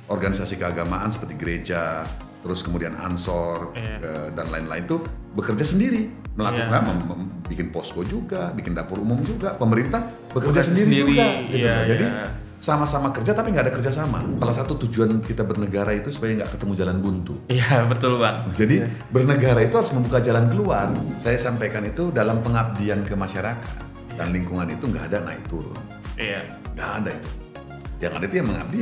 organisasi keagamaan seperti gereja, terus kemudian Ansor dan lain-lain itu bekerja sendiri, melakukan bikin posko juga, bikin dapur umum juga, pemerintah bekerja sendiri juga, gitu. Jadi sama-sama kerja tapi nggak ada kerjasama. Salah satu tujuan kita bernegara itu supaya nggak ketemu jalan buntu. Iya betul Bang. Jadi bernegara itu harus membuka jalan keluar. Saya sampaikan itu dalam pengabdian ke masyarakat dan lingkungan itu nggak ada naik turun. Iya. Nggak ada itu. Yang ada itu yang mengabdi,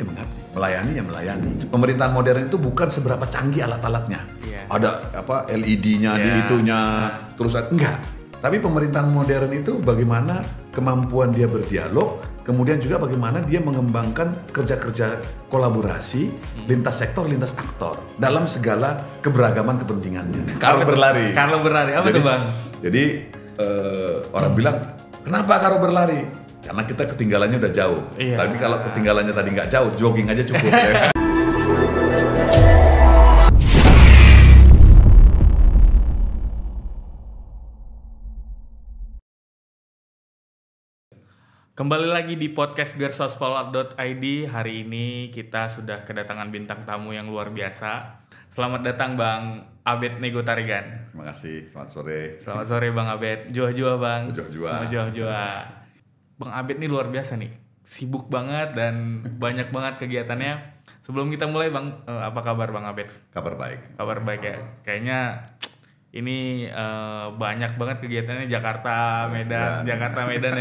melayani, yang melayani. Pemerintahan modern itu bukan seberapa canggih alat-alatnya. Ada LED-nya di itunya, terus enggak. Tapi pemerintahan modern itu bagaimana kemampuan dia berdialog, kemudian juga bagaimana dia mengembangkan kerja-kerja kolaborasi lintas sektor, lintas aktor dalam segala keberagaman kepentingannya. Karo berlari. Apa tuh Bang? Jadi orang bilang, kenapa Karo berlari? Karena kita ketinggalannya udah jauh. Tapi kalau ketinggalannya tadi nggak jauh, jogging aja cukup. Ya. Kembali lagi di podcast gersospol.id. Hari ini kita sudah kedatangan bintang tamu yang luar biasa. Selamat datang Bang Abed Nego Tarigan. Terima kasih, selamat sore. Selamat sore Bang Abed. Jua-jua Bang. Jua-jua. Bang Abed nih luar biasa nih, sibuk banget dan banyak banget kegiatannya. Sebelum kita mulai Bang, apa kabar Bang Abed? Kabar baik. Kabar baik ya. Kayaknya ini banyak banget kegiatannya Jakarta, Medan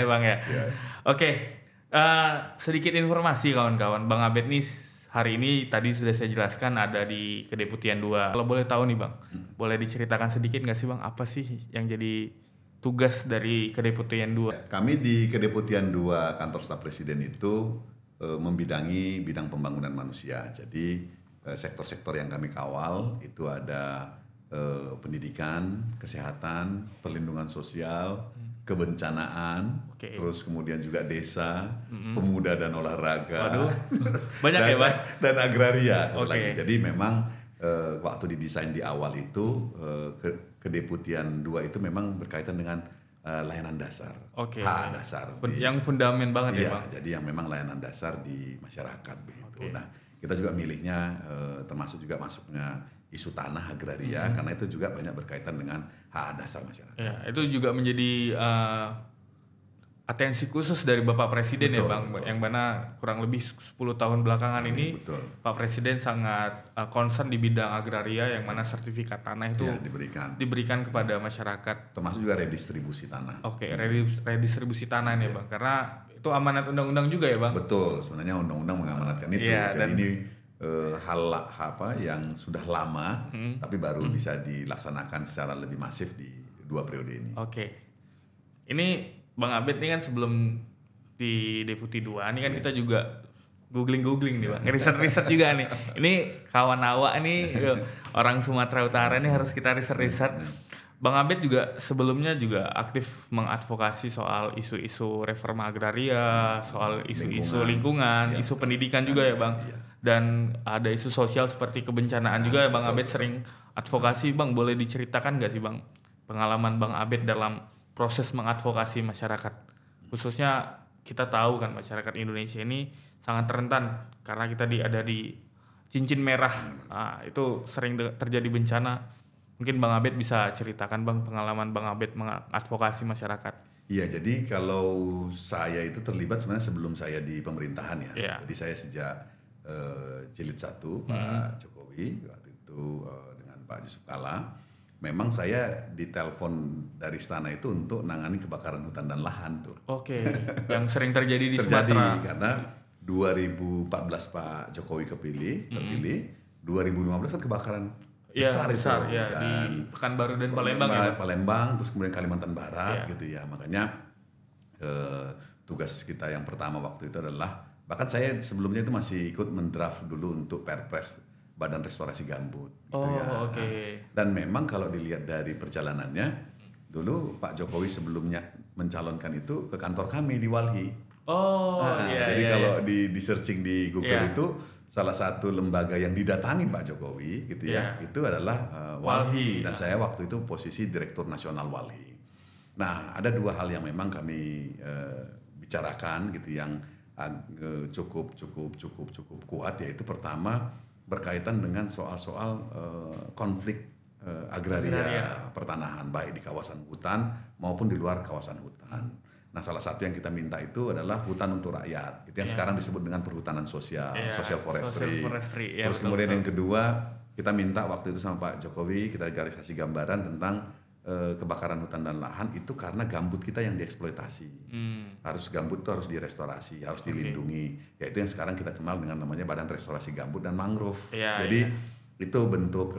ya Bang ya. Oke, sedikit informasi kawan-kawan. Bang Abed nih hari ini tadi sudah saya jelaskan ada di Kedeputian 2. Kalau boleh tahu nih Bang, boleh diceritakan sedikit nggak sih Bang, apa sih yang jadi tugas dari Kedeputian 2? Kami di Kedeputian 2 Kantor Staf Presiden itu membidangi bidang pembangunan manusia. Jadi sektor-sektor yang kami kawal itu ada pendidikan, kesehatan, perlindungan sosial, kebencanaan, terus kemudian juga desa, pemuda dan olahraga, banyak ya Pak? Dan agraria. Jadi memang waktu didesain di awal itu Kedeputian 2 itu memang berkaitan dengan layanan dasar, hak dasar, yang fundamen banget ya Pak. Jadi yang memang layanan dasar di masyarakat begitu. Nah kita juga milihnya termasuk juga masuknya isu tanah agraria karena itu juga banyak berkaitan dengan hak dasar masyarakat. Ya, itu juga menjadi atensi khusus dari Bapak Presiden Bang, yang mana kurang lebih 10 tahun belakangan ini Pak Presiden sangat concern di bidang agraria, yang mana sertifikat tanah itu diberikan kepada masyarakat. Termasuk juga redistribusi tanah. Redistribusi tanah nih Bang, karena itu amanat undang-undang juga ya Bang? Betul, sebenarnya undang-undang mengamanatkan itu. Jadi ini hal yang sudah lama tapi baru bisa dilaksanakan secara lebih masif di 2 periode ini. Ini Bang Abed ini kan sebelum di Deputi 2 ini kan kita juga googling nih Bang, riset juga nih. Ini kawan awak nih orang Sumatera Utara ini harus kita riset. Bang Abed juga sebelumnya juga aktif mengadvokasi soal isu-isu reforma agraria, soal isu-isu lingkungan, isu pendidikan juga ya Bang. Dan ada isu sosial seperti kebencanaan juga ya Bang Abed sering advokasi. Bang, boleh diceritakan nggak sih Bang pengalaman Bang Abed dalam proses mengadvokasi masyarakat? Khususnya kita tahu kan masyarakat Indonesia ini sangat rentan karena kita ada di cincin merah. Itu sering terjadi bencana. Mungkin Bang Abed bisa ceritakan Bang pengalaman Bang Abed mengadvokasi masyarakat. Iya, jadi kalau saya itu terlibat sebenarnya sebelum saya di pemerintahan ya. Jadi saya sejak jilid 1 Pak Jokowi waktu itu dengan Pak Yusuf Kalla, memang saya ditelepon dari istana itu untuk nangani kebakaran hutan dan lahan tuh. Yang sering terjadi di Sumatera. Karena 2014 Pak Jokowi terpilih, 2015 kan kebakaran besar itu. Dan di Pekanbaru dan Palembang ya. Palembang, terus kemudian Kalimantan Barat gitu ya. Makanya tugas kita yang pertama waktu itu adalah, bahkan saya sebelumnya itu masih ikut mendraft dulu untuk Perpres Badan Restorasi Gambut gitu ya. Dan memang kalau dilihat dari perjalanannya, dulu Pak Jokowi sebelumnya mencalonkan itu ke kantor kami di Walhi. Jadi kalau di searching di Google itu salah satu lembaga yang didatangi Pak Jokowi gitu ya, itu adalah Walhi. Dan saya waktu itu posisi Direktur Nasional Walhi. Nah, ada 2 hal yang memang kami bicarakan gitu, yang cukup kuat, yaitu pertama berkaitan dengan soal-soal konflik agraria pertanahan, baik di kawasan hutan maupun di luar kawasan hutan. Nah, salah satu yang kita minta itu adalah hutan untuk rakyat, itu yang sekarang disebut dengan perhutanan sosial, social forestry. Terus kemudian yang kedua, kita minta waktu itu sama Pak Jokowi, kita garis kasih gambaran tentang kebakaran hutan dan lahan itu karena gambut kita yang dieksploitasi. Harus gambut itu harus direstorasi, harus dilindungi. Yaitu yang sekarang kita kenal dengan namanya Badan Restorasi Gambut dan Mangrove. Jadi itu bentuk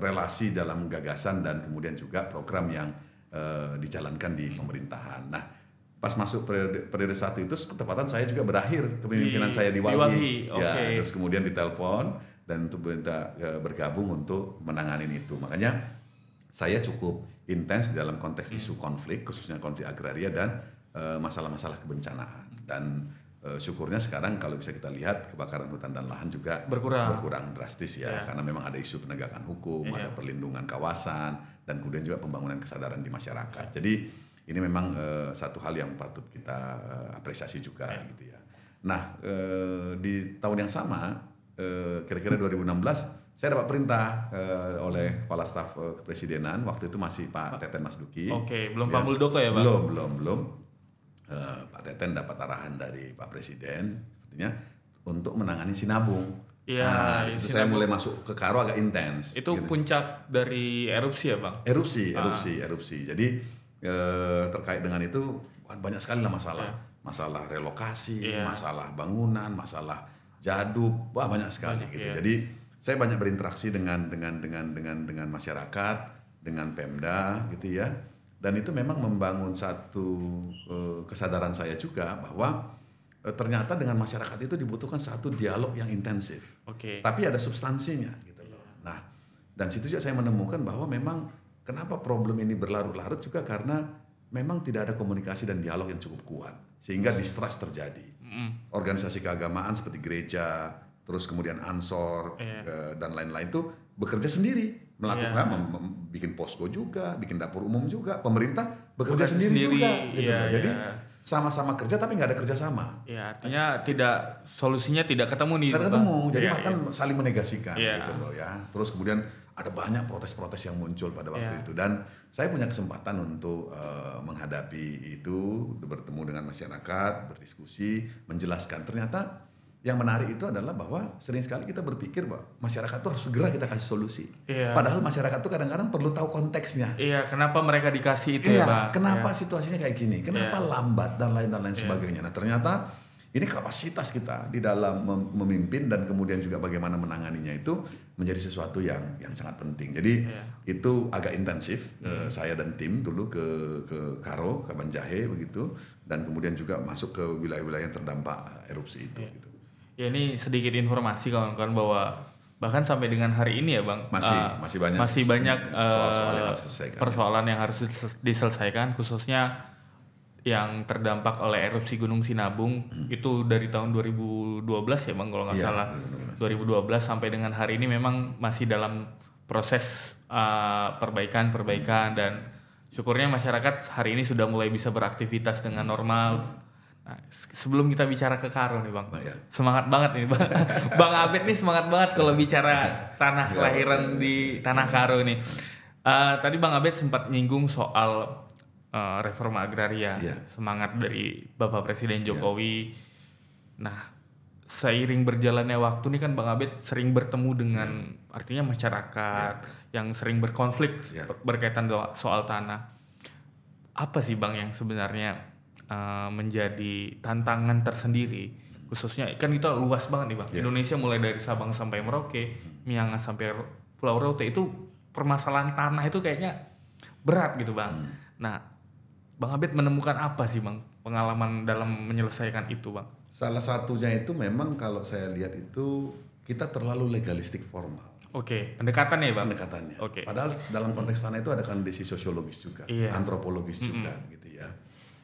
relasi dalam gagasan dan kemudian juga program yang dijalankan di pemerintahan. Nah, pas masuk periode 1 itu ketepatan saya juga berakhir kepemimpinan saya di Walhi. Terus kemudian ditelepon dan untuk minta bergabung untuk menangani itu. Makanya saya cukup intens dalam konteks isu konflik, khususnya konflik agraria dan masalah-masalah kebencanaan. Dan syukurnya sekarang kalau bisa kita lihat kebakaran hutan dan lahan juga berkurang drastis karena memang ada isu penegakan hukum, ada perlindungan kawasan, dan kemudian juga pembangunan kesadaran di masyarakat. Jadi ini memang satu hal yang patut kita apresiasi juga gitu ya. Nah, di tahun yang sama, kira-kira 2016, saya dapat perintah oleh Kepala Staf Kepresidenan, waktu itu masih Pak Teten Mas Duki. Belum Pak Muldoko ya, Bang? Belum. Pak Teten dapat arahan dari Pak Presiden, sepertinya untuk menangani Sinabung. Nah, di situ saya mulai masuk ke Karo agak intens. Itu gitu. Puncak dari erupsi ya, Bang? Erupsi. Jadi terkait dengan itu banyak sekali lah masalah relokasi, masalah bangunan, masalah jaduk, banyak sekali gitu. Jadi saya banyak berinteraksi dengan masyarakat, dengan Pemda gitu ya. Dan itu memang membangun satu kesadaran saya juga bahwa ternyata dengan masyarakat itu dibutuhkan satu dialog yang intensif. Tapi ada substansinya gitu loh. Nah, dan situ juga saya menemukan bahwa memang kenapa problem ini berlarut-larut juga karena memang tidak ada komunikasi dan dialog yang cukup kuat sehingga distrust terjadi. Organisasi keagamaan seperti gereja, terus kemudian Ansor dan lain-lain itu bekerja sendiri, melakukan bikin posko juga, bikin dapur umum juga, pemerintah bekerja sendiri juga gitu loh. Jadi sama-sama kerja tapi nggak ada kerjasama. Artinya solusinya tidak ketemu nih. Tidak ketemu, jadi bahkan saling menegasikan gitu loh ya. Terus kemudian ada banyak protes-protes yang muncul pada waktu itu, dan saya punya kesempatan untuk menghadapi itu, bertemu dengan masyarakat, berdiskusi, menjelaskan. Ternyata yang menarik itu adalah bahwa sering sekali kita berpikir bahwa masyarakat itu harus segera kita kasih solusi. Padahal masyarakat itu kadang-kadang perlu tahu konteksnya. Kenapa mereka dikasih itu Pak? Kenapa situasinya kayak gini? Kenapa lambat dan lain sebagainya. Nah, ternyata ini kapasitas kita di dalam memimpin dan kemudian juga bagaimana menanganinya itu menjadi sesuatu yang sangat penting. Jadi itu agak intensif. Saya dan tim dulu ke Karo, ke Banjahe begitu, dan kemudian juga masuk ke wilayah-wilayah yang terdampak erupsi itu. Gitu. Ini sedikit informasi kawan-kawan bahwa bahkan sampai dengan hari ini ya Bang, masih banyak persoalan yang harus diselesaikan, khususnya yang terdampak oleh erupsi Gunung Sinabung. Itu dari tahun 2012 ya Bang kalau nggak salah. 2012 sampai dengan hari ini memang masih dalam proses perbaikan dan syukurnya masyarakat hari ini sudah mulai bisa beraktivitas dengan normal. Nah, sebelum kita bicara ke Karo nih Bang, semangat banget nih Bang. Bang Abed nih semangat banget kalau bicara tanah kelahiran di tanah Karo nih. Tadi Bang Abed sempat nyinggung soal reforma agraria, semangat dari Bapak Presiden Jokowi. Nah, seiring berjalannya waktu nih kan Bang Abed sering bertemu dengan artinya masyarakat yang sering berkonflik berkaitan soal tanah. Apa sih Bang yang sebenarnya menjadi tantangan tersendiri, khususnya kan kita luas banget nih Bang. Indonesia mulai dari Sabang sampai Merauke, Miangas sampai Pulau Rote, itu permasalahan tanah itu kayaknya berat gitu Bang. Nah, Bang Abed menemukan apa sih Bang pengalaman dalam menyelesaikan itu Bang? Salah satunya itu memang kalau saya lihat itu kita terlalu legalistik formal. Pendekatannya ya Bang? Pendekatannya. Padahal dalam konteks tanah itu ada kondisi sosiologis juga, antropologis juga gitu ya.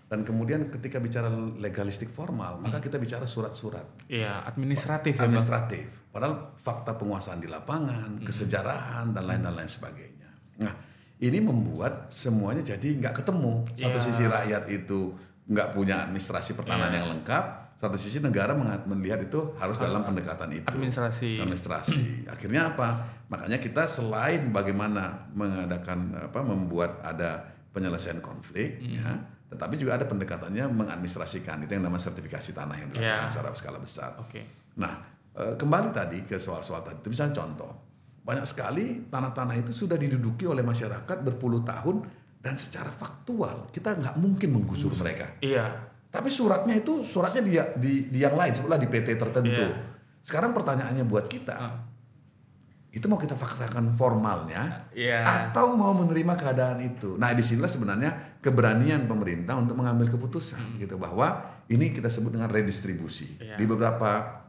Dan kemudian ketika bicara legalistik formal, maka kita bicara surat-surat. Administratif. Padahal fakta penguasaan di lapangan, kesejarahan dan lain sebagainya. Nah, ini membuat semuanya jadi nggak ketemu. Satu sisi rakyat itu nggak punya administrasi pertahanan yang lengkap. Satu sisi negara melihat itu harus dalam pendekatan itu. Administrasi. Akhirnya apa? Makanya kita selain bagaimana membuat ada penyelesaian konflik, ya, tetapi juga ada pendekatannya mengadministrasikan. Itu yang namanya sertifikasi tanah yang dilakukan secara skala besar. Nah, kembali tadi ke soal-soal tadi. Itu misalnya contoh, banyak sekali tanah-tanah itu sudah diduduki oleh masyarakat berpuluh tahun dan secara faktual kita nggak mungkin menggusur mereka. Tapi suratnya di yang lain, sebutlah di PT tertentu. Sekarang pertanyaannya buat kita, itu mau kita paksakan formalnya atau mau menerima keadaan itu. Nah, disinilah sebenarnya keberanian pemerintah untuk mengambil keputusan gitu, bahwa ini kita sebut dengan redistribusi. Di beberapa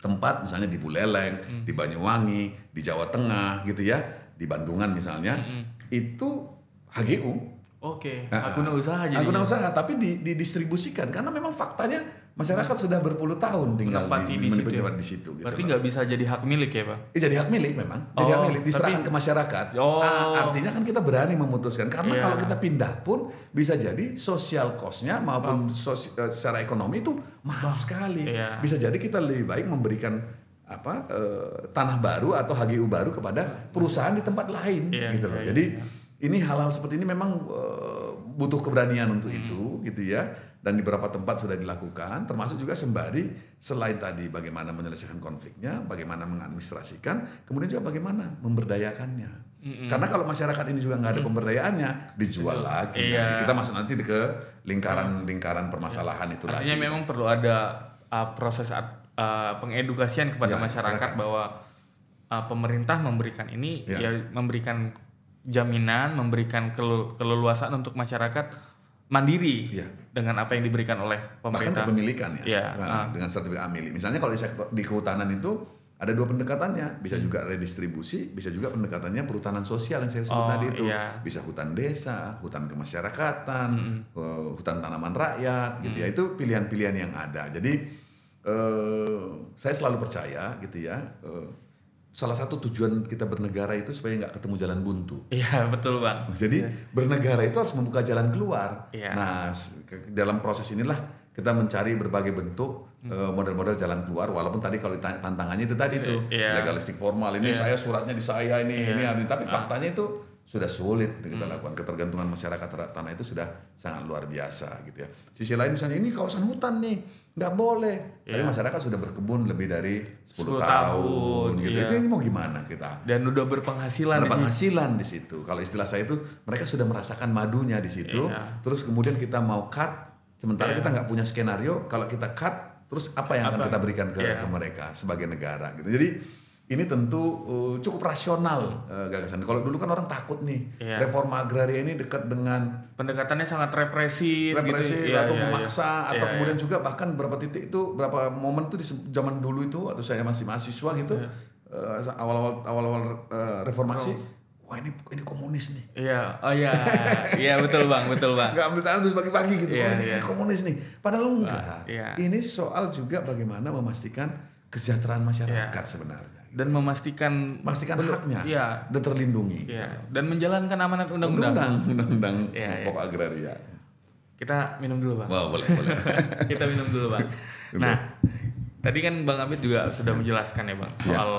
tempat misalnya di Buleleng, di Banyuwangi, di Jawa Tengah gitu ya, di Bandungan misalnya, itu HGU. Guna usaha tapi didistribusikan karena memang faktanya masyarakat sudah berpuluh tahun tinggal di situ. Berarti nggak bisa jadi hak milik ya, Bang? Jadi hak milik memang, jadi hak milik diserahkan ke masyarakat. Artinya kan kita berani memutuskan karena kalau kita pindah pun bisa jadi sosial cost-nya maupun secara ekonomi itu mahal sekali. Bisa jadi kita lebih baik memberikan tanah baru atau HGU baru kepada perusahaan di tempat lain gitu loh. Jadi ini hal-hal seperti ini memang butuh keberanian untuk itu gitu ya, dan di beberapa tempat sudah dilakukan, termasuk juga sembari selain tadi bagaimana menyelesaikan konfliknya, bagaimana mengadministrasikan, kemudian juga bagaimana memberdayakannya. Karena kalau masyarakat ini juga nggak ada pemberdayaannya, dijual lagi. Kita masuk nanti ke lingkaran permasalahan itu lagi. Artinya memang perlu ada proses pengedukasian kepada masyarakat bahwa pemerintah memberikan ini memberikan jaminan, memberikan keleluasaan untuk masyarakat mandiri dengan apa yang diberikan oleh pemerintah. Bahkan kepemilikan dengan sertifikat milik. Misalnya kalau di sektor di kehutanan itu ada dua pendekatannya, bisa juga redistribusi, bisa juga pendekatannya perhutanan sosial yang saya sebut tadi itu. Bisa hutan desa, hutan kemasyarakatan, hutan tanaman rakyat gitu ya. Itu pilihan-pilihan yang ada. Jadi saya selalu percaya gitu ya. Salah satu tujuan kita bernegara itu supaya nggak ketemu jalan buntu. Iya, betul, Bang. Jadi bernegara itu harus membuka jalan keluar. Nah, dalam proses inilah kita mencari berbagai bentuk model-model jalan keluar. Walaupun tadi kalau tantangannya itu tadi tuh legalistik formal. Ini saya suratnya di saya ini. Tapi faktanya itu sudah sulit kita lakukan. Ketergantungan masyarakat terhadap tanah itu sudah sangat luar biasa gitu ya. Sisi lain misalnya ini kawasan hutan nih, nggak boleh. Tapi masyarakat sudah berkebun lebih dari 10 tahun gitu. Itu ini mau gimana kita? Dan udah berpenghasilan di situ. Kalau istilah saya itu mereka sudah merasakan madunya di situ. Terus kemudian kita mau cut, sementara kita nggak punya skenario. Kalau kita cut, terus apa yang akan kita berikan ke mereka sebagai negara gitu. Jadi ini tentu cukup rasional gagasan. Kalau dulu kan orang takut nih, reforma agraria ini dekat dengan pendekatannya sangat represif gitu, atau memaksa, atau kemudian juga bahkan beberapa titik itu, berapa momen tuh di zaman dulu itu, atau saya masih mahasiswa gitu, awal-awal reformasi, wah ini komunis nih. Iya betul bang. Nggak ambil tangan terus bagi-bagi gitu, ini komunis nih. Padahal enggak. Ini soal juga bagaimana memastikan kesejahteraan masyarakat sebenarnya. Dan memastikan haknya dan terlindungi gitu. Dan menjalankan amanat undang-undang pokok agraria. Kita minum dulu, Bang. Boleh. Kita minum dulu, Bang. Nah, tadi kan Bang Abid juga sudah menjelaskan ya, Bang, soal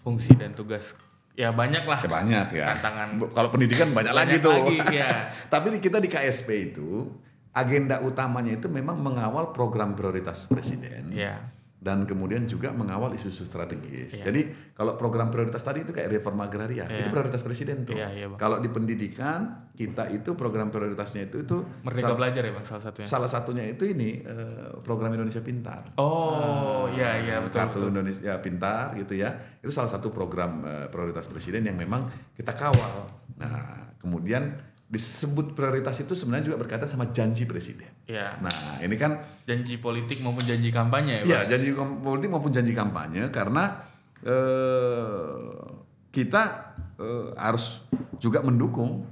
fungsi dan tugas. Ya banyak lah. Banyak ya. Tantangan. Kalau pendidikan banyak lagi tuh. Tapi kita di KSP itu agenda utamanya itu memang mengawal program prioritas presiden. Dan kemudian juga mengawal isu-isu strategis. Jadi kalau program prioritas tadi itu kayak reforma agraria, itu prioritas presiden tuh. Kalau di pendidikan kita itu program prioritasnya itu Merdeka Belajar ya, Bang, salah satunya. Salah satunya itu ini program Indonesia Pintar. Iya betul. Kartu Indonesia Pintar gitu ya. Itu salah satu program prioritas presiden yang memang kita kawal. Nah, kemudian disebut prioritas itu sebenarnya juga berkaitan sama janji presiden. Nah, ini kan janji politik maupun janji kampanye ya, Pak? Janji politik maupun janji kampanye, karena kita harus juga mendukung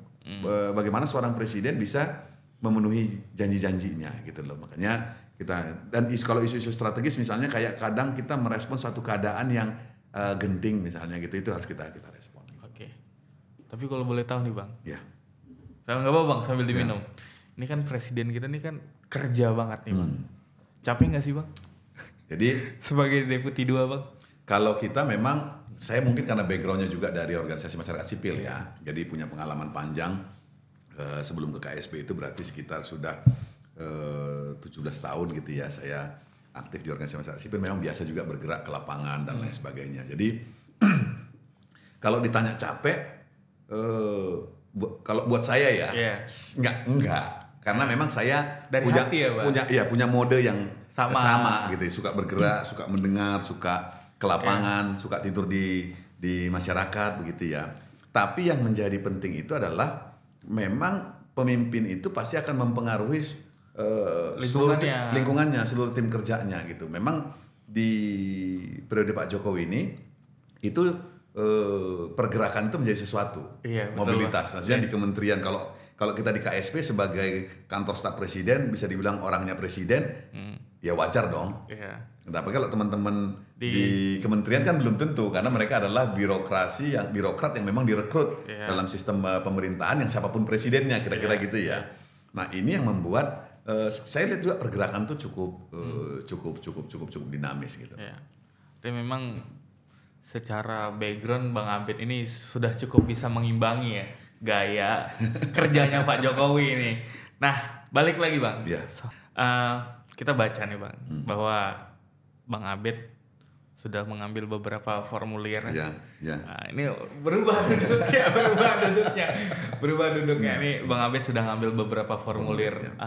bagaimana seorang presiden bisa memenuhi janji-janjinya gitu loh. Makanya kita, dan kalau isu-isu strategis misalnya kayak kadang kita merespon satu keadaan yang genting misalnya gitu, itu harus kita respon. Oke. Tapi kalau boleh tahu nih, Bang. Ya. Nggak apa-apa, Bang, sambil diminum. Ini kan presiden kita nih kan kerja banget nih Bang. Capek nggak sih Bang? Jadi sebagai Deputi 2 Bang? Kalau kita memang, saya mungkin karena backgroundnya juga dari organisasi masyarakat sipil ya, jadi punya pengalaman panjang sebelum ke KSP itu berarti sekitar sudah 17 tahun gitu ya saya aktif di organisasi masyarakat sipil, memang biasa juga bergerak ke lapangan dan lain sebagainya. Jadi kalau ditanya capek, kalau buat saya ya, enggak, karena memang saya dari punya, hati ya, punya mode yang sama gitu, suka bergerak, suka mendengar, suka ke lapangan, suka tidur di masyarakat begitu ya. Tapi yang menjadi penting itu adalah memang pemimpin itu pasti akan mempengaruhi lingkungannya, seluruh tim kerjanya gitu. Memang di periode Pak Jokowi ini itu pergerakan itu menjadi sesuatu, mobilitas. Maksudnya di kementerian, kalau kita di KSP sebagai kantor staf presiden bisa dibilang orangnya presiden, ya wajar dong. Tapi kalau teman-teman di kementerian kan belum tentu, karena mereka adalah birokrat yang memang direkrut dalam sistem pemerintahan yang siapapun presidennya, kira-kira gitu ya. Nah ini yang membuat saya lihat juga pergerakan itu cukup dinamis gitu. Dan memang secara background Bang Abed ini sudah cukup bisa mengimbangi ya gaya kerjanya Pak Jokowi ini. Nah balik lagi Bang, kita baca nih Bang bahwa Bang Abed sudah mengambil beberapa formulir. Nah, ini berubah duduknya. Ini Bang Abed sudah ngambil beberapa formulir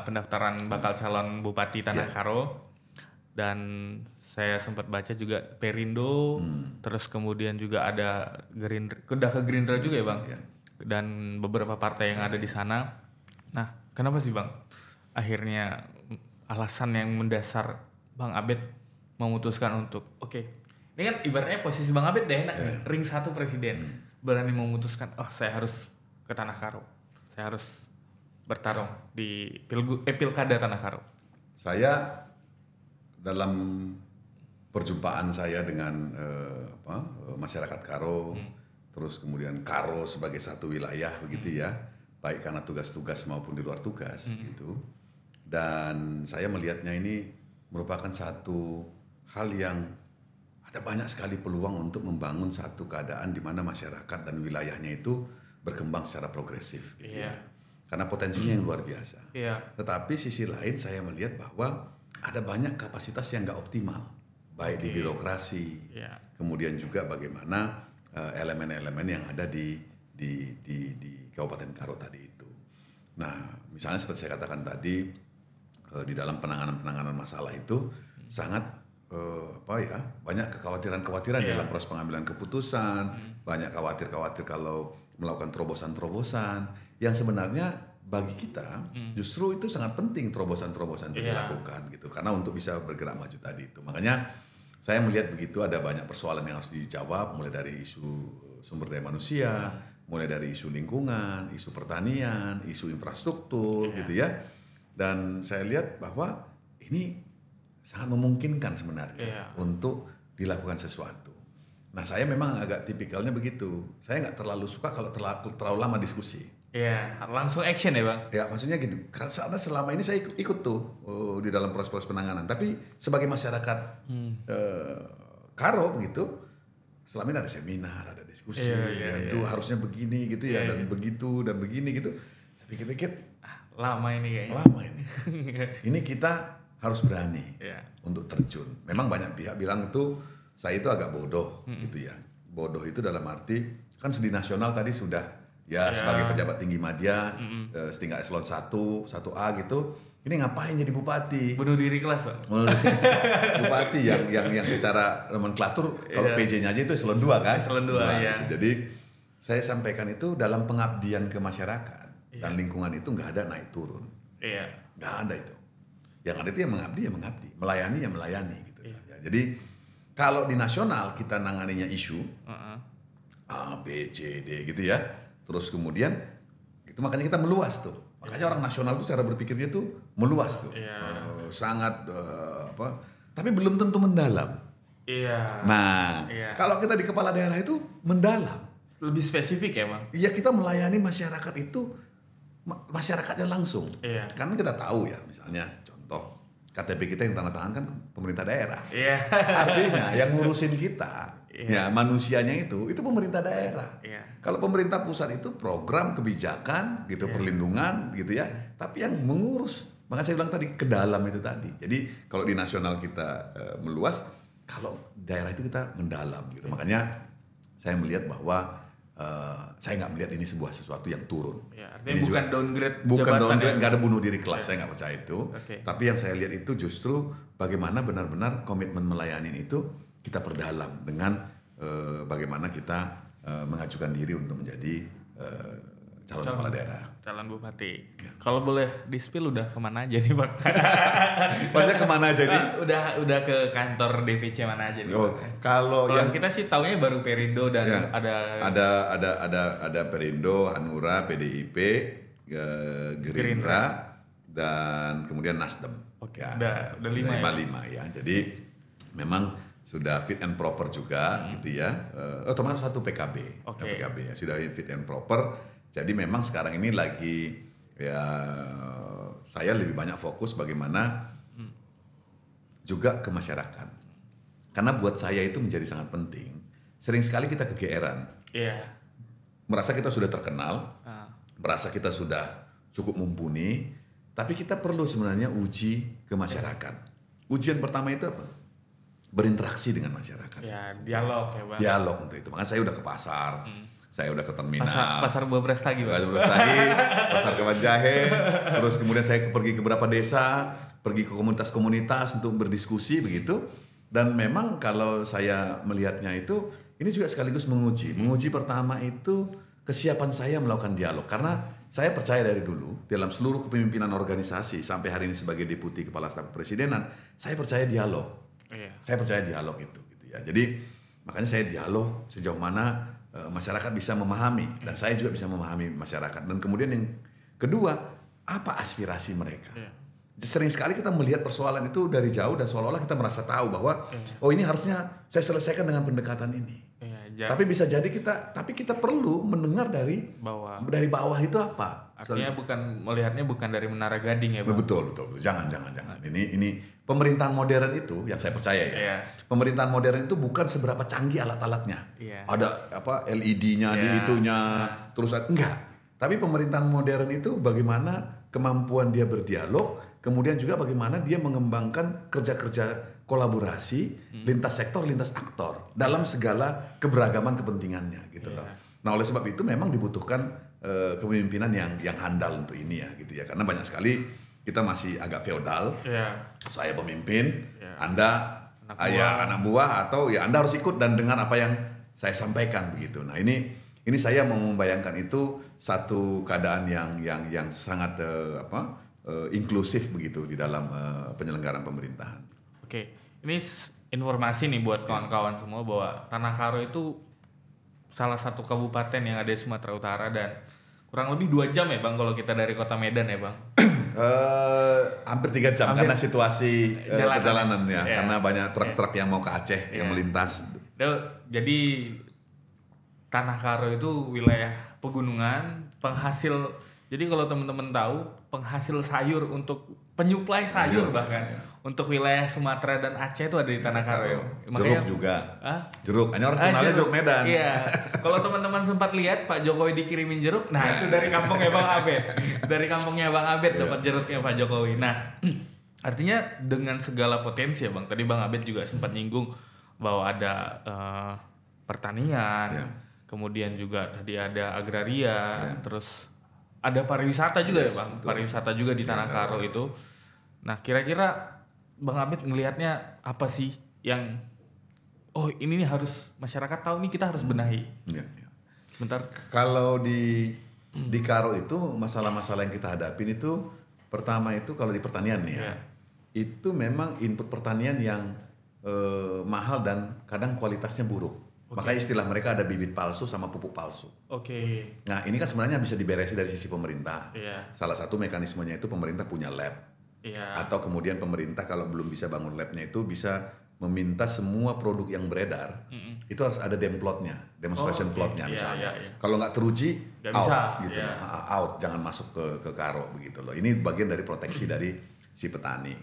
pendaftaran bakal calon Bupati Tanah Karo, dan saya sempat baca juga Perindo, terus kemudian juga ada udah ke Gerindra juga ya Bang, dan beberapa partai yang ada di sana. Nah, kenapa sih Bang akhirnya alasan yang mendasar Bang Abed memutuskan untuk ini kan ibaratnya posisi Bang Abed deh enak nih, ring 1 presiden, berani memutuskan saya harus ke Tanah Karo, saya harus bertarung di pilkada Tanah Karo. Saya dalam perjumpaan saya dengan masyarakat Karo, terus kemudian Karo sebagai satu wilayah begitu ya, baik karena tugas-tugas maupun di luar tugas gitu. Dan saya melihatnya ini merupakan satu hal yang ada banyak sekali peluang untuk membangun satu keadaan di mana masyarakat dan wilayahnya itu berkembang secara progresif gitu ya. Karena potensinya yang luar biasa. Tetapi sisi lain saya melihat bahwa ada banyak kapasitas yang nggak optimal, baik di birokrasi, kemudian juga bagaimana elemen-elemen yang ada di Kabupaten Karo tadi itu. Nah, misalnya seperti saya katakan tadi, di dalam penanganan masalah itu sangat banyak kekhawatiran dalam proses pengambilan keputusan, banyak khawatir kalau melakukan terobosan yang sebenarnya bagi kita justru itu sangat penting terobosan itu dilakukan gitu, karena untuk bisa bergerak maju tadi itu. Makanya saya melihat begitu ada banyak persoalan yang harus dijawab, mulai dari isu sumber daya manusia, mulai dari isu lingkungan, isu pertanian, isu infrastruktur gitu ya. Dan saya lihat bahwa ini sangat memungkinkan sebenarnya untuk dilakukan sesuatu. Nah saya memang agak tipikalnya begitu. Saya nggak terlalu suka kalau terlalu lama diskusi. Langsung action ya Bang? Ya maksudnya gitu. Karena selama ini saya ikut tuh di dalam proses-proses penanganan. Tapi sebagai masyarakat Karo begitu, selama ini ada seminar, ada diskusi, itu harusnya begini gitu ya, dan begitu dan begini gitu. Saya pikir-pikir lama ini kayaknya. Lama ini. Ini kita harus berani untuk terjun. Memang banyak pihak bilang itu saya itu agak bodoh gitu ya. Bodoh itu dalam arti kan studi nasional tadi sudah sebagai pejabat tinggi madya setingkat eselon 1A gitu. Ini ngapain jadi bupati? Bunuh diri kelas Pak. Bupati yang secara nomenklatur kalau PJ-nya aja itu eselon 2 kan? Eselon 2 gitu. Jadi saya sampaikan itu dalam pengabdian ke masyarakat dan lingkungan itu nggak ada naik turun. Nggak ada itu. Yang ada itu yang mengabdi, melayani yang melayani gitu. Jadi kalau di nasional kita nanganinya isu A, B, C, D gitu ya. Terus kemudian itu makanya kita meluas tuh. Makanya orang nasional itu cara berpikirnya tuh meluas tuh. Sangat tapi belum tentu mendalam. Nah, kalau kita di kepala daerah itu mendalam. Lebih spesifik ya Bang? Iya, kita melayani masyarakat itu masyarakatnya langsung. Iya. Karena kita tahu ya, misalnya contoh KTP kita yang tanda tangan kan pemerintah daerah. Iya. Artinya yang ngurusin kita, ya manusianya itu pemerintah daerah. Iya. Kalau pemerintah pusat itu program kebijakan gitu, perlindungan gitu ya. Tapi yang mengurus, makanya saya bilang tadi ke dalam itu tadi. Jadi kalau di nasional kita meluas, kalau daerah itu kita mendalam gitu. Makanya saya melihat bahwa saya nggak melihat ini sesuatu yang turun. Ya, artinya bukan downgrade bukan jabatan, downgrade, ya? nggak ada bunuh diri kelas, saya nggak percaya itu. Okay. Tapi yang saya lihat itu justru bagaimana benar-benar komitmen melayani itu kita perdalam dengan bagaimana kita mengajukan diri untuk menjadi calon kepala daerah. Calon bupati. Ya. Kalau boleh di-spill udah kemana aja nih Bang? Maksudnya kemana aja nih? Udah ke kantor DPC mana aja nih? Oh, kalau yang kita sih taunya baru Perindo dan ya, ada Perindo, Hanura, PDIP, Gerindra dan kemudian Nasdem. Oke. Ya, udah 5 ya. Jadi memang sudah fit and proper juga gitu ya. Termasuk satu PKB. Okay. PKB ya, sudah fit and proper. Jadi memang sekarang ini lagi ya saya lebih banyak fokus bagaimana juga ke masyarakat. Karena buat saya itu menjadi sangat penting. Sering sekali kita kegeeran. Iya. Merasa kita sudah terkenal, merasa kita sudah cukup mumpuni, tapi kita perlu sebenarnya uji ke masyarakat. Ujian pertama itu apa? Berinteraksi dengan masyarakat. Ya, dialog ya Bang. Dialog untuk itu. Makanya saya udah ke pasar. Saya udah ke terminal. Pasar Buah Brastagi, Pasar Kawan Jahe. Terus kemudian saya pergi ke beberapa desa, pergi ke komunitas-komunitas untuk berdiskusi begitu. Dan memang kalau saya melihatnya itu, ini juga sekaligus menguji. Menguji pertama itu kesiapan saya melakukan dialog. Karena saya percaya dari dulu, dalam seluruh kepemimpinan organisasi, sampai hari ini sebagai Deputi Kepala Staf Kepresidenan, saya percaya dialog. Iya. Saya percaya dialog itu. Gitu ya. Jadi makanya saya dialog sejauh mana masyarakat bisa memahami dan saya juga bisa memahami masyarakat. Dan kemudian yang kedua, apa aspirasi mereka? Sering sekali kita melihat persoalan itu dari jauh dan seolah-olah kita merasa tahu bahwa oh ini harusnya saya selesaikan dengan pendekatan ini. Tapi bisa jadi tapi kita perlu mendengar dari bawah itu apa? Artinya melihatnya bukan dari Menara Gading ya Bang? Betul. Jangan. Ini pemerintahan modern itu yang saya percaya ya. Pemerintahan modern itu bukan seberapa canggih alat-alatnya. Ada LED-nya di itunya, terus enggak. Tapi pemerintahan modern itu bagaimana kemampuan dia berdialog, kemudian juga bagaimana dia mengembangkan kerja-kerja kolaborasi lintas sektor, lintas aktor dalam segala keberagaman kepentingannya gitu loh. Nah, oleh sebab itu memang dibutuhkan kepemimpinan yang handal untuk ini ya gitu ya. Karena banyak sekali kita masih agak feodal. Saya pemimpin, Anda anak buah atau ya Anda harus ikut dan dengar apa yang saya sampaikan begitu. Nah, ini saya mau membayangkan itu satu keadaan yang sangat inklusif begitu di dalam penyelenggaraan pemerintahan. Oke, ini informasi nih buat kawan-kawan semua bahwa Tanah Karo itu salah satu kabupaten yang ada di Sumatera Utara dan kurang lebih 2 jam ya Bang kalau kita dari kota Medan ya Bang? Hampir 3 jam karena situasi perjalanan ya, karena banyak truk-truk yang mau ke Aceh yang melintas. Jadi Tanah Karo itu wilayah pegunungan, penghasil. Jadi kalau teman-teman tahu, penghasil sayur untuk penyuplai sayur bahkan untuk wilayah Sumatera dan Aceh itu ada di Tanah Karo. Makanya, jeruk juga. Jeruk, hanya orang kenalnya jeruk Medan. Iya. Kalau teman-teman sempat lihat Pak Jokowi dikirimin jeruk, nah itu dari kampungnya Bang Abed. Dari kampungnya Bang Abed dapat jeruknya Pak Jokowi. Nah, artinya dengan segala potensi ya Bang. Tadi Bang Abed juga sempat nyinggung bahwa ada pertanian, kemudian juga tadi ada agraria, terus ada pariwisata juga ya Bang. Betul. Pariwisata juga di Tanah Karo itu. Nah, kira-kira Bang Abed ngelihatnya apa sih yang ini nih harus masyarakat tahu nih, kita harus benahi. Bentar. Kalau di Karo itu masalah-masalah yang kita hadapin itu pertama itu kalau di pertanian nih ya. Itu memang input pertanian yang mahal dan kadang kualitasnya buruk. Makanya istilah mereka ada bibit palsu sama pupuk palsu. Nah, ini kan sebenarnya bisa diberesi dari sisi pemerintah. Salah satu mekanismenya itu pemerintah punya lab. Atau kemudian pemerintah kalau belum bisa bangun labnya itu bisa meminta semua produk yang beredar itu harus ada demonstration plotnya misalnya. Kalau nggak teruji out gitu loh, out, jangan masuk ke karo begitu loh. Ini bagian dari proteksi dari si petani.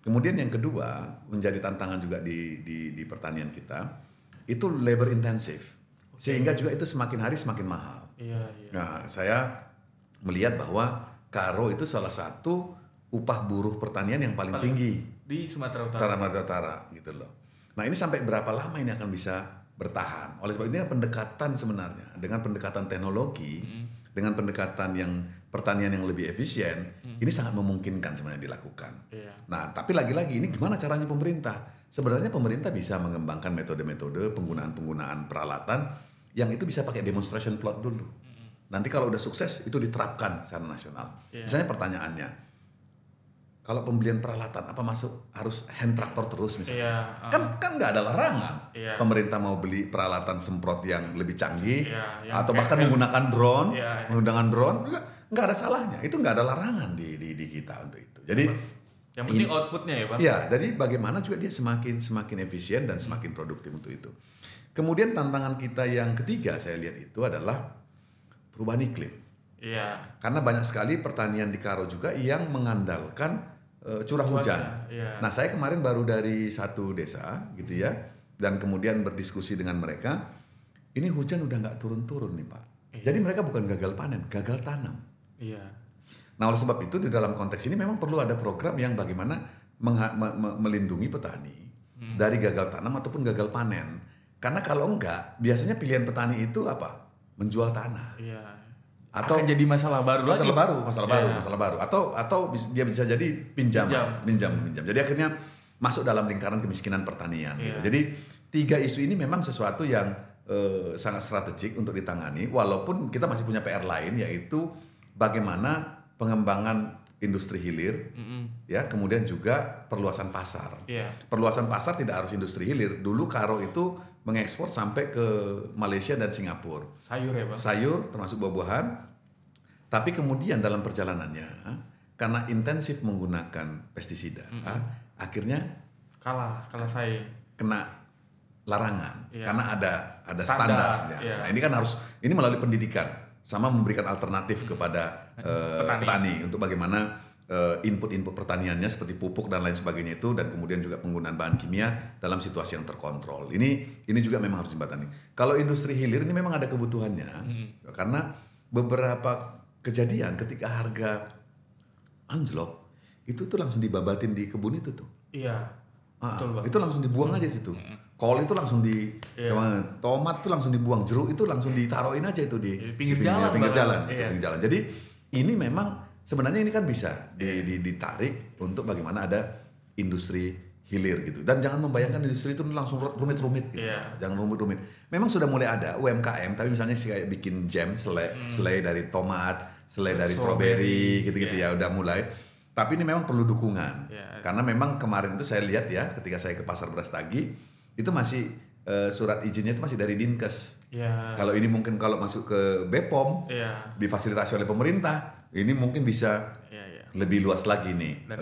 Kemudian yang kedua menjadi tantangan juga di pertanian kita itu labor intensif, sehingga juga itu semakin hari semakin mahal. Nah, saya melihat bahwa karo itu salah satu upah buruh pertanian yang paling tinggi di Sumatera Utara gitu loh. Nah, ini sampai berapa lama ini akan bisa bertahan? Oleh sebab ini pendekatan sebenarnya dengan pendekatan teknologi, dengan pendekatan yang pertanian yang lebih efisien, ini sangat memungkinkan sebenarnya dilakukan. Nah, tapi lagi-lagi ini gimana caranya pemerintah? Sebenarnya pemerintah bisa mengembangkan metode-metode penggunaan peralatan yang itu bisa pakai demonstration plot dulu. Nanti kalau udah sukses itu diterapkan secara nasional. Misalnya pertanyaannya, kalau pembelian peralatan apa masuk harus hand traktor terus misalnya? Kan nggak ada larangan. Pemerintah mau beli peralatan semprot yang lebih canggih atau bahkan menggunakan drone, nggak ada salahnya. Itu nggak ada larangan di kita untuk itu. Jadi yang penting outputnya ya Pak. Ya, jadi bagaimana juga dia semakin efisien dan semakin produktif untuk itu. Kemudian tantangan kita yang ketiga saya lihat itu adalah perubahan iklim. Karena banyak sekali pertanian di Karo juga yang mengandalkan curah hujan. Nah, saya kemarin baru dari satu desa gitu ya, dan kemudian berdiskusi dengan mereka, ini hujan udah nggak turun-turun nih Pak. Jadi mereka bukan gagal panen, gagal tanam. Nah, oleh sebab itu di dalam konteks ini memang perlu ada program yang bagaimana melindungi petani dari gagal tanam ataupun gagal panen. Karena kalau enggak, biasanya pilihan petani itu apa? Menjual tanah. Atau akan jadi masalah baru. Atau dia bisa jadi minjam. Jadi akhirnya masuk dalam lingkaran kemiskinan pertanian gitu. Jadi 3 isu ini memang sesuatu yang sangat strategik untuk ditangani, walaupun kita masih punya PR lain, yaitu bagaimana pengembangan industri hilir, ya, kemudian juga perluasan pasar. Perluasan pasar tidak harus industri hilir. Dulu Karo itu mengekspor sampai ke Malaysia dan Singapura. Sayur ya Bang? Sayur termasuk buah-buahan. Tapi kemudian dalam perjalanannya, karena intensif menggunakan pestisida, akhirnya kalah saing, kena larangan karena ada standarnya. Nah, ini kan ini melalui pendidikan sama memberikan alternatif kepada petani untuk bagaimana input pertaniannya seperti pupuk dan lain sebagainya itu, dan kemudian juga penggunaan bahan kimia dalam situasi yang terkontrol. Ini juga memang harus dijembatani. Kalau industri hilir ini memang ada kebutuhannya, karena beberapa kejadian ketika harga anjlok itu tuh langsung dibabatin di kebun itu tuh. Betul, Bang. Itu langsung dibuang aja situ. Kol itu langsung tomat itu langsung dibuang, jeruk itu langsung ditaruhin aja itu di pinggir jalan. Jadi ini memang sebenarnya ini kan bisa ditarik untuk bagaimana ada industri hilir gitu. Dan jangan membayangkan industri itu langsung rumit-rumit gitu. Jangan rumit-rumit. Memang sudah mulai ada UMKM, tapi misalnya kayak bikin jam selai dari tomat, selai dari stroberi gitu-gitu ya udah mulai. Tapi ini memang perlu dukungan. Karena memang kemarin itu saya lihat ya, ketika saya ke Pasar Brastagi, itu masih surat izinnya itu masih dari Dinkes. Kalau ini mungkin kalau masuk ke BPOM, difasilitasi oleh pemerintah, ini mungkin bisa lebih luas lagi nih. Dan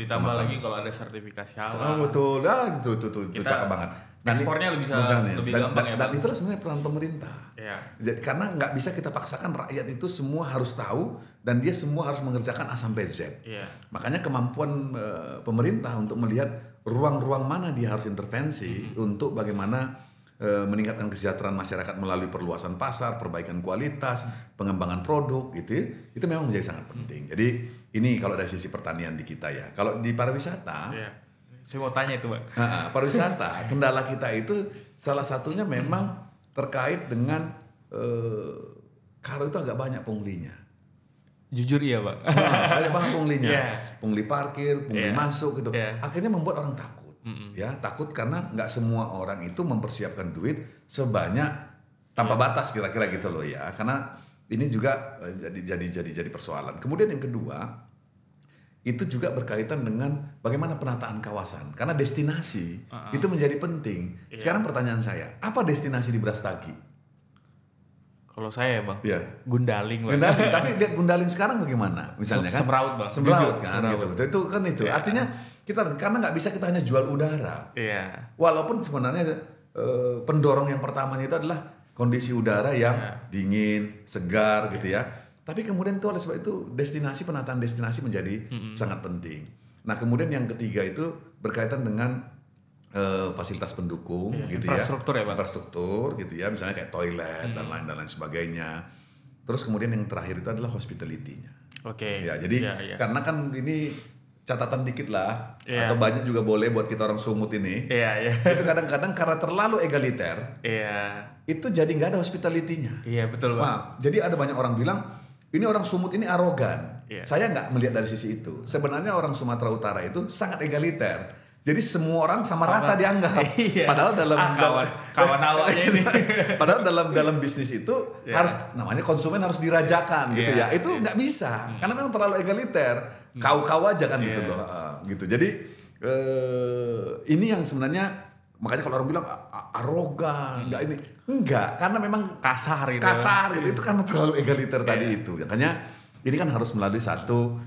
ditambah lagi kalau ada sertifikasi halal. Betul, itu cakep banget. Ekspornya lebih gampang ya. Dan itulah sebenarnya peran pemerintah. Jadi, karena nggak bisa kita paksakan rakyat itu semua harus tahu dan dia semua harus mengerjakan A sampai Z. Makanya kemampuan pemerintah untuk melihat ruang-ruang mana dia harus intervensi untuk bagaimana meningkatkan kesejahteraan masyarakat melalui perluasan pasar, perbaikan kualitas, pengembangan produk itu memang menjadi sangat penting. Jadi ini kalau dari sisi pertanian di kita ya. Kalau di pariwisata, saya mau tanya itu, Bang. Pariwisata, kendala kita itu salah satunya memang terkait dengan Karo itu agak banyak punglinya. Jujur iya, Bang. Banyak banget punglinya. Pungli parkir, pungli masuk gitu. Akhirnya membuat orang takut. Ya, takut karena nggak semua orang itu mempersiapkan duit sebanyak tanpa batas kira-kira gitu loh ya. Karena ini juga jadi persoalan. Kemudian yang kedua, itu juga berkaitan dengan bagaimana penataan kawasan. Karena destinasi itu menjadi penting. Sekarang pertanyaan saya, apa destinasi di Brastagi? Kalau saya Bang, Iya. Gundaling Bang. Gundaling, tapi lihat Gundaling sekarang bagaimana? Misalnya kan? Semraut Bang. Semraut kan Semraut. gitu. Itu kan itu. Iya. Artinya kita karena nggak bisa kita hanya jual udara. Iya. Walaupun sebenarnya pendorong yang pertamanya itu adalah kondisi udara yang dingin, segar gitu ya. Tapi kemudian itu oleh sebab itu penataan destinasi menjadi sangat penting. Nah, kemudian yang ketiga itu berkaitan dengan fasilitas pendukung gitu infrastruktur ya Bang. Infrastruktur gitu ya, misalnya kayak toilet dan lain sebagainya. Terus kemudian yang terakhir itu adalah hospitality-nya. Oke. Ya, jadi karena kan ini catatan dikit lah atau banyak juga boleh buat kita orang sumut ini. Iya. Itu kadang-kadang karena terlalu egaliter. Iya. Itu jadi nggak ada hospitality-nya. Iya, betul Bang. Nah, jadi ada banyak orang bilang ini orang Sumut ini arogan. Iya. Saya nggak melihat dari sisi itu. Sebenarnya orang Sumatera Utara itu sangat egaliter. Jadi semua orang sama rata dianggap. Iya. Padahal kawan awaknya ini. Padahal dalam bisnis itu harus namanya konsumen harus dirajakan gitu ya. Itu nggak bisa karena memang terlalu egaliter. Kau aja kan gitu loh. Gitu. Jadi ini yang sebenarnya makanya kalau orang bilang arogan, enggak karena memang kasar gitu. Itu karena terlalu egaliter tadi itu. Makanya ini kan harus melalui satu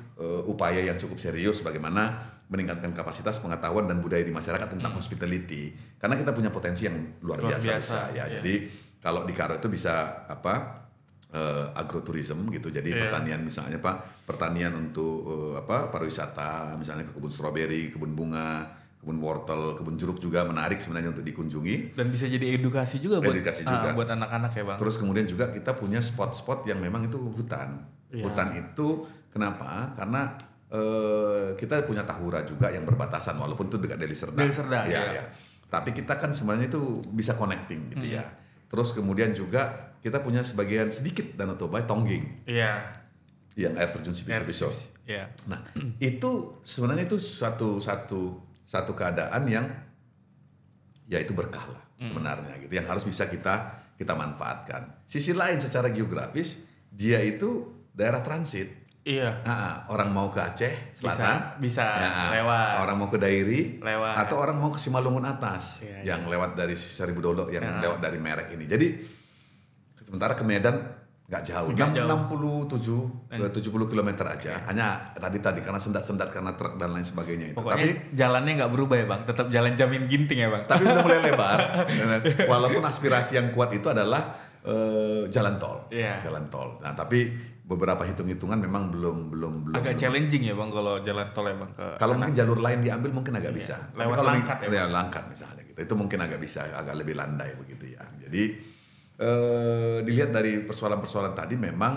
upaya yang cukup serius bagaimana meningkatkan kapasitas pengetahuan dan budaya di masyarakat tentang hospitality. Karena kita punya potensi yang luar biasa ya. Jadi kalau di Karo itu bisa agroturism gitu. Jadi pertanian misalnya pertanian untuk pariwisata, misalnya ke kebun stroberi, kebun bunga, kebun wortel, kebun jeruk juga menarik sebenarnya untuk dikunjungi. Dan bisa jadi edukasi juga buat anak-anak ya Bang. Terus kemudian juga kita punya spot-spot yang memang itu hutan. Hutan itu kenapa? Karena kita punya Tahura juga yang berbatasan walaupun itu dekat Deli Serdang. Ya. Tapi kita kan sebenarnya itu bisa connecting gitu ya. Terus kemudian juga kita punya sebagian sedikit Danau Toba Tongging. Iya. Yang air terjun Sipiso. Iya. Nah, itu sebenarnya itu satu keadaan yang ya itu berkah lah sebenarnya gitu yang harus bisa kita manfaatkan. Sisi lain secara geografis dia itu daerah transit. Iya. Orang mau ke Aceh Selatan bisa lewat. Orang mau ke Dairi lewat. Atau orang mau ke Simalungun Atas yang lewat dari Seribu Dolo yang lewat dari Merek ini. Jadi sementara ke Medan nggak jauh. 70 km aja. Hanya tadi karena sendat-sendat karena truk dan lain sebagainya itu. Pokoknya tapi jalannya nggak berubah ya Bang, tetap jalan Jamin Ginting ya Bang. Tapi udah mulai lebar. Walaupun aspirasi yang kuat itu adalah jalan tol. Jalan tol. Nah, tapi beberapa hitung-hitungan memang belum agak challenging ya Bang kalau jalan tol ya Bang kalau mungkin jalur lain diambil mungkin agak bisa. Lewat kalau Langkat ya. Langkat misalnya gitu. Itu mungkin agak bisa agak lebih landai begitu ya. Jadi dilihat dari persoalan-persoalan tadi memang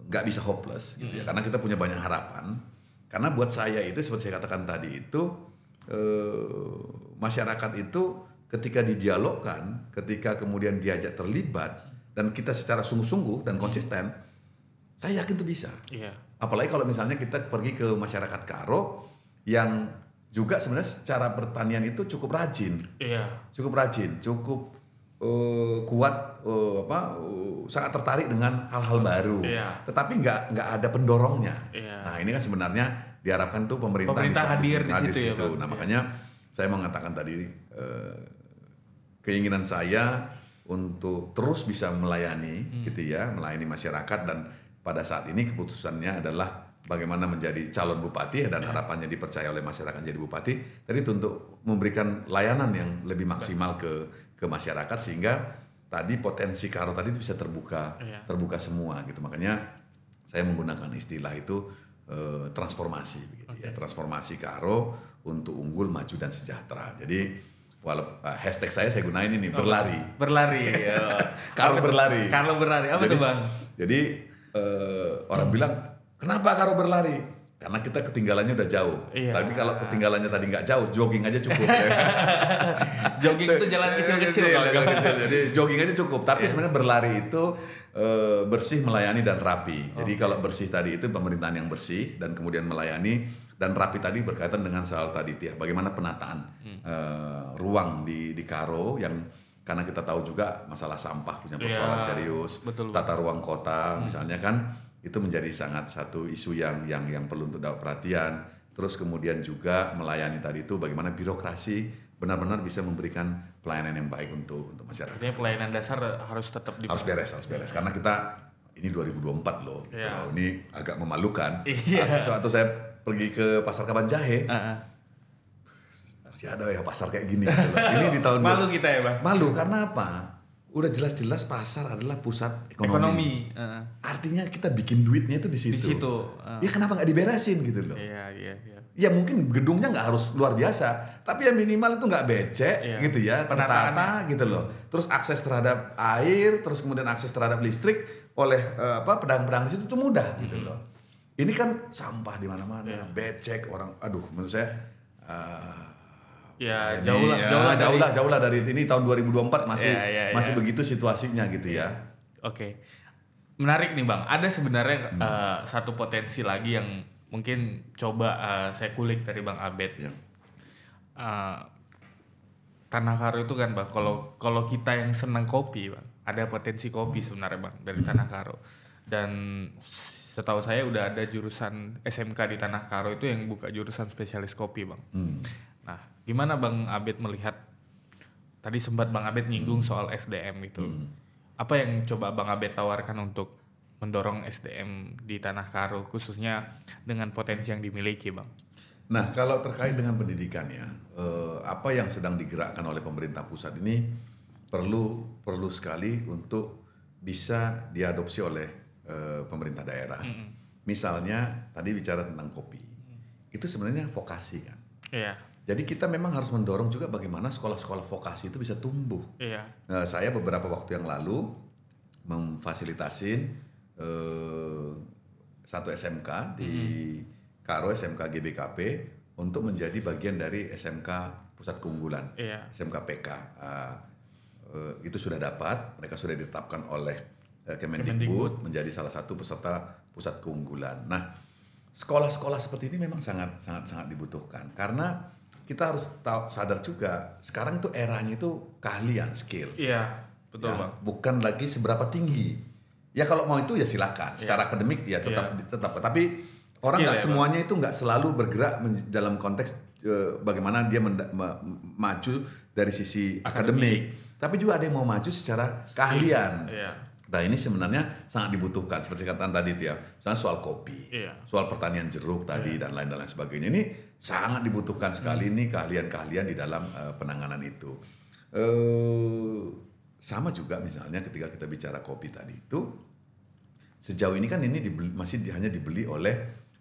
nggak bisa hopeless gitu ya. Karena kita punya banyak harapan. Karena buat saya itu seperti saya katakan tadi itu masyarakat itu ketika didialogkan, ketika kemudian diajak terlibat dan kita secara sungguh-sungguh dan konsisten, saya yakin itu bisa. Apalagi kalau misalnya kita pergi ke masyarakat Karo yang juga sebenarnya secara pertanian itu cukup rajin, cukup kuat, sangat tertarik dengan hal-hal baru, tetapi nggak ada pendorongnya. Nah ini kan sebenarnya diharapkan tuh pemerintah hadir di situ. Ya, nah makanya saya mengatakan tadi keinginan saya untuk terus bisa melayani, melayani masyarakat dan pada saat ini keputusannya adalah bagaimana menjadi calon bupati dan harapannya dipercaya oleh masyarakat jadi bupati. Tadi untuk memberikan layanan yang lebih maksimal ke masyarakat sehingga tadi potensi Karo tadi itu bisa terbuka semua gitu. Makanya saya menggunakan istilah itu transformasi, begitu ya. Transformasi Karo untuk unggul, maju dan sejahtera. Jadi hashtag saya gunain ini berlari. Karo berlari. Apa tuh Bang? Jadi orang bilang kenapa Karo berlari? Karena kita ketinggalannya udah jauh. Tapi kalau ketinggalannya tadi nggak jauh, jogging aja cukup. Jogging itu jalan kecil-kecil. Jadi jogging aja cukup. Tapi sebenarnya berlari itu bersih, melayani dan rapi. Jadi kalau bersih tadi itu pemerintahan yang bersih dan kemudian melayani. Dan rapi tadi berkaitan dengan soal tadi bagaimana penataan ruang di Karo yang karena kita tahu juga masalah sampah punya persoalan serius, tata ruang kota misalnya kan itu menjadi sangat satu isu yang perlu untuk dapat perhatian. Terus kemudian juga melayani tadi itu bagaimana birokrasi benar-benar bisa memberikan pelayanan yang baik untuk masyarakat. Artinya pelayanan dasar harus tetap harus beres karena kita ini 2024 loh, gitu loh. Ini agak memalukan. Suatu saya pergi ke pasar Kaban Jahe, masih ada ya pasar kayak gini. Gitu loh. Ini di tahun malu kita ya Bang. Malu karena apa? Udah jelas-jelas pasar adalah pusat ekonomi. Artinya kita bikin duitnya itu di situ. Di situ. Ya kenapa nggak diberesin gitu loh? Iya. Ya mungkin gedungnya nggak harus luar biasa, tapi ya minimal itu nggak becek gitu ya, tertata gitu loh. Terus akses terhadap air, terus kemudian akses terhadap listrik oleh pedagang-pedagang di situ tuh mudah gitu loh. Ini kan sampah di mana-mana, becek orang. Aduh, menurut saya jauh lah dari ini tahun 2024 masih begitu situasinya gitu ya. Oke. Menarik nih Bang. Ada sebenarnya satu potensi lagi yang mungkin coba saya kulik dari Bang Abed. Tanah Karo itu kan Bang, kalau kita yang senang kopi Bang, ada potensi kopi sebenarnya Bang dari Tanah Karo. Dan setahu saya udah ada jurusan SMK di Tanah Karo itu yang buka jurusan spesialis kopi Bang. Nah, gimana Bang Abed melihat, tadi sempat Bang Abed nyinggung soal SDM itu. Apa yang coba Bang Abed tawarkan untuk mendorong SDM di Tanah Karo khususnya dengan potensi yang dimiliki Bang? Nah, kalau terkait dengan pendidikan ya, apa yang sedang digerakkan oleh pemerintah pusat ini perlu sekali untuk bisa diadopsi oleh pemerintah daerah. Misalnya tadi bicara tentang kopi, itu sebenarnya vokasi kan. Iya. Jadi kita memang harus mendorong juga bagaimana sekolah-sekolah vokasi itu bisa tumbuh. Nah, saya beberapa waktu yang lalu memfasilitasin satu SMK di Karo, SMK GBKP, untuk menjadi bagian dari SMK Pusat Keunggulan, SMK PK. Itu sudah dapat, mereka sudah ditetapkan oleh Kemendikbud menjadi salah satu peserta Pusat Keunggulan. Nah, sekolah-sekolah seperti ini memang sangat dibutuhkan karena kita harus sadar juga sekarang itu eranya itu keahlian, skill. Iya, betul Bang. Bukan lagi seberapa tinggi. Ya kalau mau itu ya silakan. Secara akademik ya tetap. Tapi orang nggak semuanya itu nggak selalu bergerak dalam konteks bagaimana dia maju dari sisi akademik. Tapi juga ada yang mau maju secara keahlian. Nah ini sebenarnya sangat dibutuhkan seperti katakan tadi itu ya. Misalnya soal kopi, soal pertanian jeruk tadi dan lain sebagainya. Ini sangat dibutuhkan sekali nih keahlian-keahlian di dalam penanganan itu. Sama juga misalnya ketika kita bicara kopi tadi itu, sejauh ini kan ini masih hanya dibeli oleh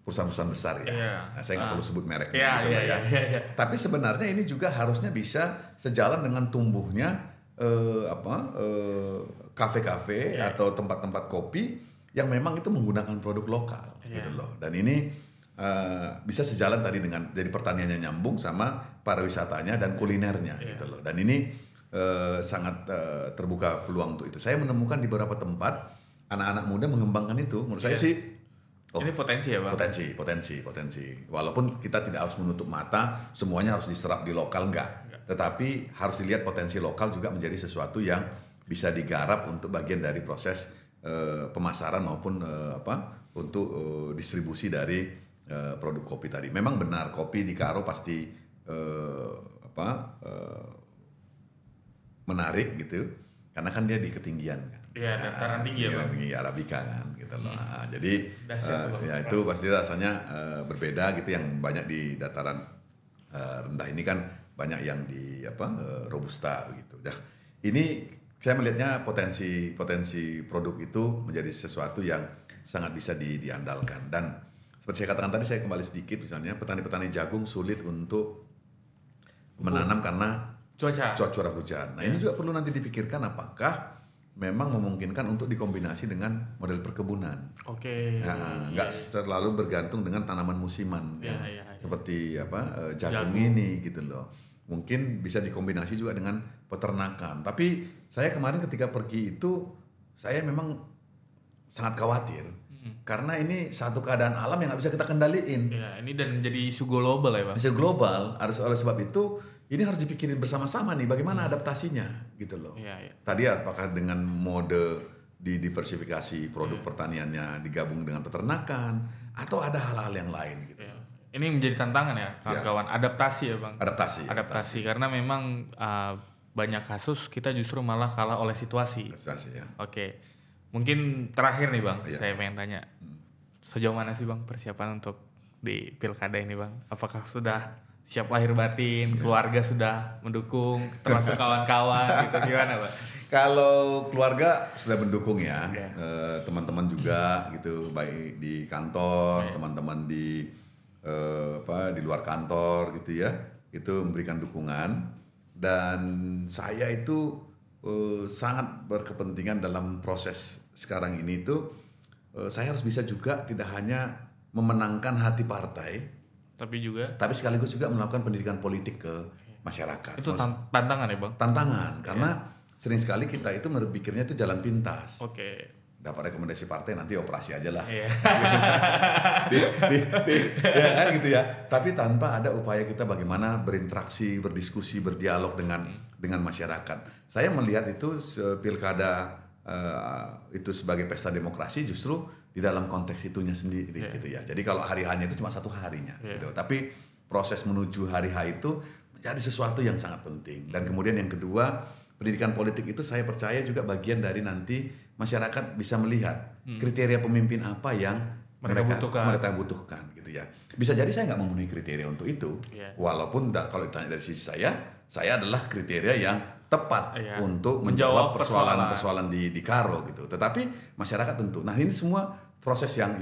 perusahaan-perusahaan besar ya. Nah, saya nggak perlu sebut merek gitu ya. Tapi sebenarnya ini juga harusnya bisa sejalan dengan tumbuhnya kafe-kafe atau tempat-tempat kopi yang memang itu menggunakan produk lokal gitu loh. Dan ini bisa sejalan tadi dengan jadi pertaniannya nyambung sama pariwisatanya dan kulinernya gitu loh. Dan ini sangat terbuka peluang untuk itu. Saya menemukan di beberapa tempat anak-anak muda mengembangkan itu. Menurut saya sih ini potensi ya Bang? Potensi. Walaupun kita tidak harus menutup mata semuanya harus diserap di lokal, enggak. Tetapi harus dilihat potensi lokal juga menjadi sesuatu yang bisa digarap untuk bagian dari proses pemasaran maupun untuk distribusi dari produk kopi tadi. Memang benar kopi di Karo pasti menarik gitu karena kan dia di ketinggian kan. Iya, dataran tinggi ya Bang. Tinggi Arabica kan gitu loh. Jadi ya itu pasti rasanya berbeda gitu, yang banyak di dataran rendah ini kan banyak yang di robusta begitu. Nah, ini saya melihatnya potensi produk itu menjadi sesuatu yang sangat bisa diandalkan. Dan seperti saya katakan tadi, saya kembali sedikit, misalnya petani-petani jagung sulit untuk menanam karena cuaca hujan. Nah, ini juga perlu nanti dipikirkan apakah memang memungkinkan untuk dikombinasi dengan model perkebunan. Nggak terlalu bergantung dengan tanaman musiman seperti jagung ini gitu loh. Mungkin bisa dikombinasi juga dengan peternakan. Tapi saya kemarin ketika pergi itu saya memang sangat khawatir karena ini satu keadaan alam yang nggak bisa kita kendaliin. Ya, ini dan menjadi isu global ya Pak. Isu global, oleh sebab itu ini harus dipikirin bersama-sama nih bagaimana adaptasinya gitu loh. Tadi apakah dengan mode diversifikasi produk pertaniannya digabung dengan peternakan atau ada hal-hal yang lain gitu. ini menjadi tantangan ya kawan-kawan, adaptasi ya Bang. Adaptasi. Karena memang banyak kasus kita justru malah kalah oleh situasi. Ya. Oke. Mungkin terakhir nih Bang, saya pengen tanya. Sejauh mana sih Bang persiapan untuk di pilkada ini Bang? Apakah sudah siap lahir batin, keluarga sudah mendukung, termasuk kawan-kawan gitu, gimana Bang? Kalau keluarga sudah mendukung ya, teman-teman juga gitu, baik di kantor, teman-teman di di luar kantor gitu ya, itu memberikan dukungan. Dan saya itu sangat berkepentingan dalam proses sekarang ini itu, saya harus bisa juga tidak hanya memenangkan hati partai, tapi sekaligus juga melakukan pendidikan politik ke masyarakat. Itu tantangan ya Bang? Tantangan, karena sering sekali kita itu berpikirnya itu jalan pintas. Oke. Dapat rekomendasi partai nanti operasi aja lah. Iya. Ya kan gitu ya. Tapi tanpa ada upaya kita bagaimana berinteraksi, berdiskusi, berdialog dengan masyarakat. Saya melihat itu pilkada itu sebagai pesta demokrasi justru di dalam konteks itunya sendiri gitu ya. Jadi kalau hari H-nya itu cuma satu harinya gitu. Tapi proses menuju hari H itu menjadi sesuatu yang sangat penting. Dan kemudian yang kedua, pendidikan politik itu saya percaya juga bagian dari nanti masyarakat bisa melihat kriteria pemimpin apa yang mereka butuhkan gitu ya. Bisa jadi saya nggak memenuhi kriteria untuk itu, walaupun kalau ditanya dari sisi saya adalah kriteria yang tepat untuk menjawab persoalan di Karo gitu. Tetapi masyarakat tentu. Nah ini semua proses yang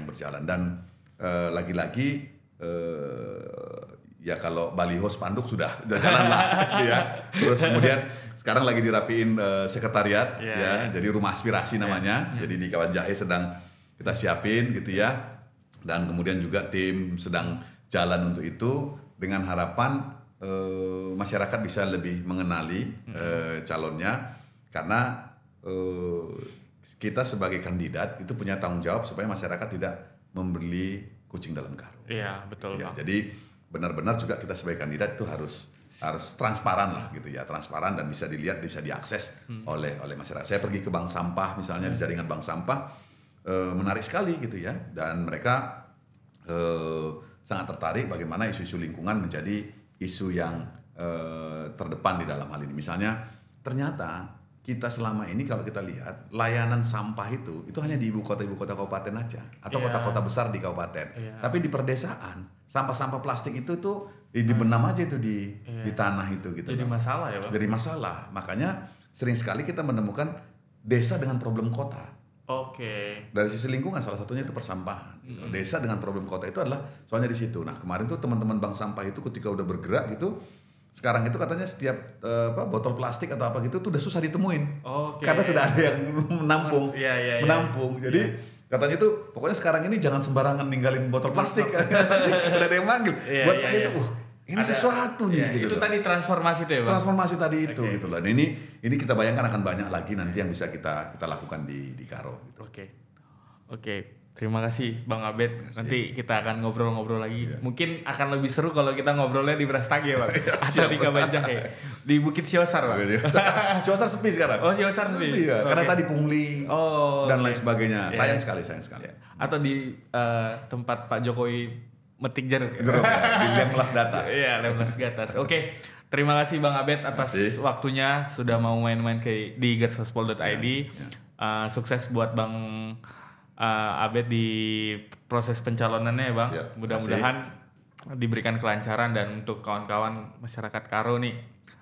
berjalan dan lagi-lagi ya kalau baliho spanduk sudah jalan lah gitu ya. Terus kemudian sekarang lagi dirapiin sekretariat ya. Jadi rumah aspirasi namanya. Jadi di Kawan Jahe sedang kita siapin gitu ya. Dan kemudian juga tim sedang jalan untuk itu dengan harapan masyarakat bisa lebih mengenali calonnya, karena kita sebagai kandidat itu punya tanggung jawab supaya masyarakat tidak membeli kucing dalam karung. Iya, betul ya, Bang. jadi benar-benar juga kita sebagai kandidat itu harus transparan lah gitu ya, transparan dan bisa dilihat, bisa diakses oleh masyarakat. Saya pergi ke bank sampah misalnya, di jaringan bank sampah, menarik sekali gitu ya, dan mereka sangat tertarik bagaimana isu-isu lingkungan menjadi isu yang terdepan di dalam hal ini. Misalnya ternyata kita selama ini kalau kita lihat layanan sampah itu hanya di ibu kota kabupaten aja atau kota-kota besar di kabupaten. Tapi di perdesaan sampah-sampah plastik itu tuh dibenam aja itu di tanah itu gitu. Jadi masalah ya Bang? Jadi masalah. Makanya sering sekali kita menemukan desa dengan problem kota. Oke. Dari sisi lingkungan salah satunya itu persampahan. Desa dengan problem kota itu adalah soalnya di situ. Nah kemarin tuh teman-teman bank sampah itu ketika udah bergerak gitu, sekarang itu katanya setiap botol plastik atau apa gitu tuh udah susah ditemuin. Karena sudah ada yang menampung. Menampung. Jadi katanya tuh pokoknya sekarang ini jangan sembarangan ninggalin botol plastik. Udah ada yang manggil. Buat saya tuh ini ada sesuatu nih gitu. Itu tadi transformasi itu ya Bang? Transformasi tadi itu gitu loh. Dan ini kita bayangkan akan banyak lagi nanti yang bisa kita lakukan di Karo gitu. Oke. Terima kasih Bang Abed. Nanti kita akan ngobrol-ngobrol lagi. Mungkin akan lebih seru kalau kita ngobrolnya di Brastagi ya Bang. Atau di Kawan Jahe. Di Bukit Siosar Bang. Siosar sepi sekarang. Oh Siosar sepi. Iya, karena tadi pungli dan lain sebagainya. Sayang sekali. Atau di tempat Pak Jokowi metik jeruk. Jeruk ya, di Lemlas Datas. Iya, Lemlas Datas. Oke. Terima kasih Bang Abed atas waktunya sudah mau main-main di gersospol.id. Sukses buat Bang Abed di proses pencalonannya ya Bang. Mudah-mudahan diberikan kelancaran, dan untuk kawan-kawan masyarakat Karo nih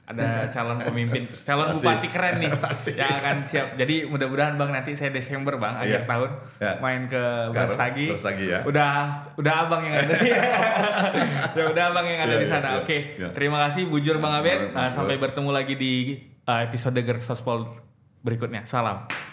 ada calon pemimpin, calon bupati keren nih yang akan siap. Jadi mudah-mudahan Bang nanti saya Desember Bang akhir tahun main ke Brastagi. Ya. Udah Abang yang ada. Udah Abang yang ada di sana. Oke. Terima kasih bujur Bang Abed. Sampai bertemu lagi di episode Gersospol berikutnya. Salam.